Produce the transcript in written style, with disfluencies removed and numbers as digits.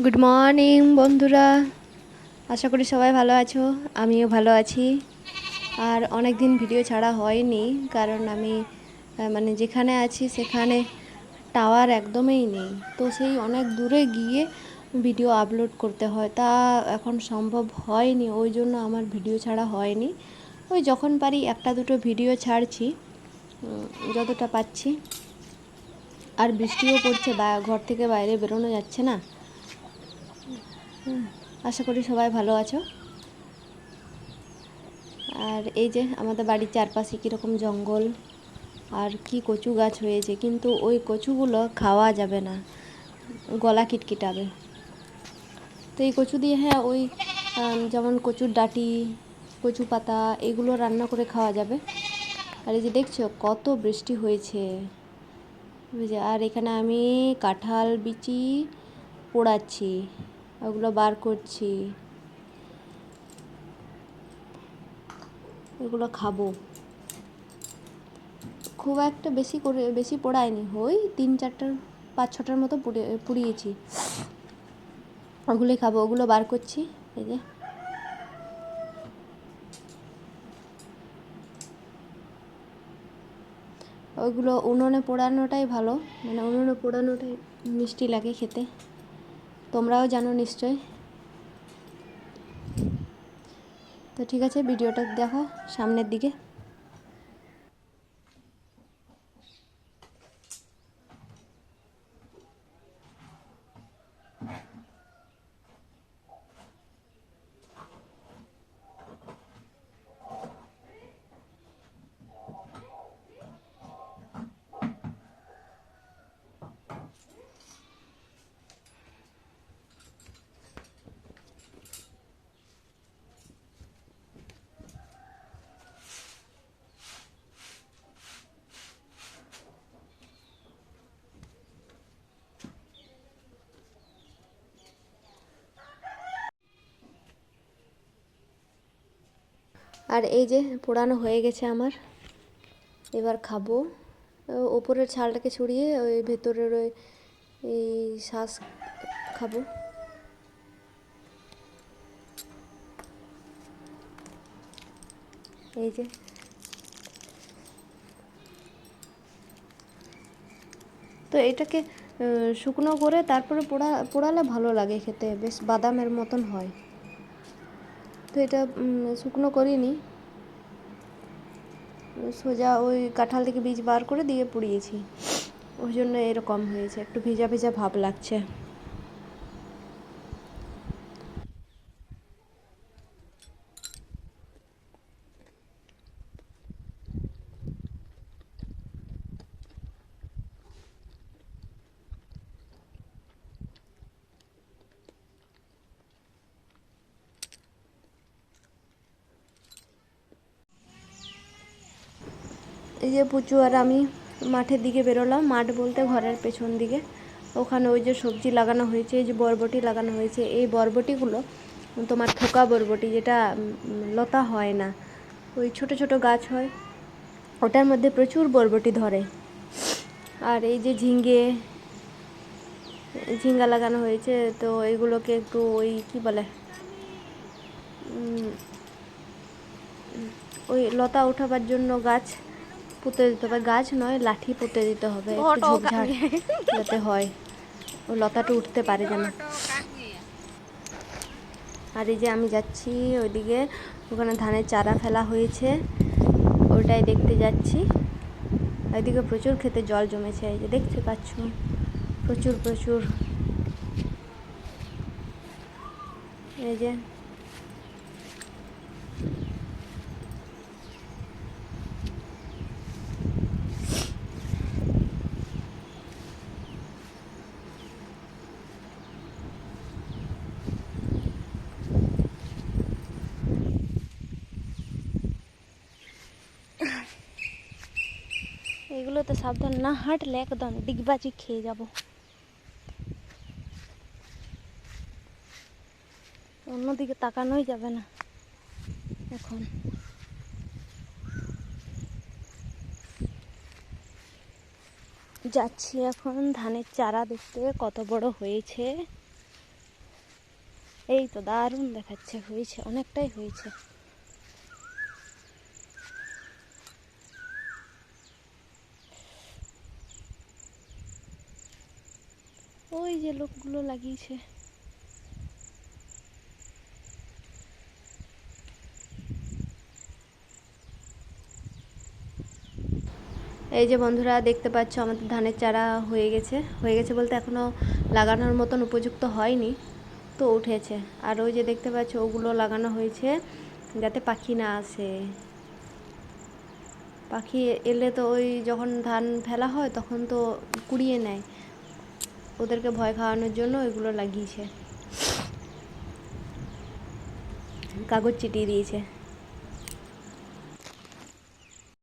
Good morning বন্ধুরা, আশা করি সবাই ভালো আছো। আমিও ভালো আছি। আর অনেক দিন ভিডিও ছাড়া হয়নি, কারণ আমি মানে যেখানে আছি সেখানে টাওয়ার একদমই নেই। তো সেই অনেক দূরে গিয়ে ভিডিও আপলোড করতে হয়, তা এখন সম্ভব হয়নি, ওই জন্য আমার ভিডিও ছাড়া হয়নি। ওই যখন পারি একটা দুটো ভিডিও ছাড়ছি, যতটা পাচ্ছি। আর বৃষ্টিও পড়ছে, ঘর থেকে বাইরে বেরোনো যাচ্ছে না। আশা করি সবাই ভালো আছো। আর এই যে আমাদের বাড়ির চারপাশে কীরকম জঙ্গল আর কি কচু গাছ হয়েছে, কিন্তু ওই কচুগুলো খাওয়া যাবে না, গলা কিটকিটাবে। তো এই কচু দিয়ে ওই যেমন কচুর ডাঁটি, কচু পাতা, এগুলো রান্না করে খাওয়া যাবে। আর এই যে দেখছো কত বৃষ্টি হয়েছে, বুঝে। আর এখানে আমি কাঁঠাল বিচি পোড়াচ্ছি, ওগুলো বার করছি, এগুলো খাবো। খুব একটা বেশি পোড়ায়নি, ওই 3-4টার 5-6টার মতো পুড়িয়েছি, ওগুলোই খাবো। ওগুলো বার করছি। এই যে ওইগুলো উনুনে পোড়ানোটাই ভালো, মানে উনুনে পোড়ানোটাই মিষ্টি লাগে খেতে, তোমরাও জানো নিশ্চয়। তো ঠিক আছে, ভিডিওটা দেখো সামনের দিকে। আর এই যে পোড়ানো হয়ে গেছে আমার, এবার খাবো। ওপরের ছালটাকে ছড়িয়ে ওই ভেতরের ওই এই শ্বাস খাবো। এই যে তো এটাকে শুকনো করে তারপরে পোড়ালে ভালো লাগে খেতে, বেশ বাদামের মতন হয়। তো এটা শুকনো করিনি, সোজা ওই কাঁঠাল থেকে বীজ বার করে দিয়ে পুড়িয়েছি, ওই জন্য এরকম হয়েছে, একটু ভিজা ভিজা ভাব লাগছে। এই যে পুচু আর আমি মাঠের দিকে বেরোলাম, মাঠ বলতে ঘরের পেছন দিকে। ওখানে ওই যে সবজি লাগানো হয়েছে, এই যে বরবটি লাগানো হয়েছে। এই বরবটিগুলো তোমার থোকা বরবটি, যেটা লতা হয় না, ওই ছোট ছোট গাছ হয়, ওটার মধ্যে প্রচুর বরবটি ধরে। আর এই যে ঝিঙ্গা লাগানো হয়েছে, তো এগুলোকে একটু ওই কি বলে, ওই লতা ওঠাবার জন্য গাছ পুঁতে দিতে হবে, গাছ নয় লাঠি পুঁতে দিতে হবে, একটু ঝোপঝাড় যাতে হয়, ওই লতাটা উঠতে পারে যেন। আর এই যে আমি যাচ্ছি ওইদিকে, ওখানে ধানের চারা ফেলা হয়েছে, ওইটাই দেখতে যাচ্ছি। ওইদিকে প্রচুর খেতে জল জমেছে, এই যে দেখতে পাচ্ছ, প্রচুর প্রচুর। এই যে এগুলোতে সাবধান না হাঁটলে একদম ডিগবাজি খেয়ে যাব। অন্যদিকে তাকানোই যাবে না এখন। যাচ্ছি এখন ধানের চারা দেখতে, কত বড় হয়েছে। এই তো দারুণ দেখাচ্ছে, হয়েছে, অনেকটাই হয়েছে। ওই যে লোকগুলো লাগিয়েছে। এই যে বন্ধুরা দেখতে পাচ্ছ আমাদের ধানের চারা হয়ে গেছে, হয়ে গেছে বলতে এখনও লাগানোর মতন উপযুক্ত হয়নি, তো উঠেছে। আর ওই যে দেখতে পাচ্ছ ওগুলো লাগানো হয়েছে যাতে পাখি না আসে। পাখি এলে তো ওই যখন ধান ফেলা হয় তখন তো কুড়িয়ে নেয়, ওদেরকে ভয় খাওয়ানোর জন্য ওইগুলো লাগিয়েছে, কাগজ চিটিয়ে দিয়েছে।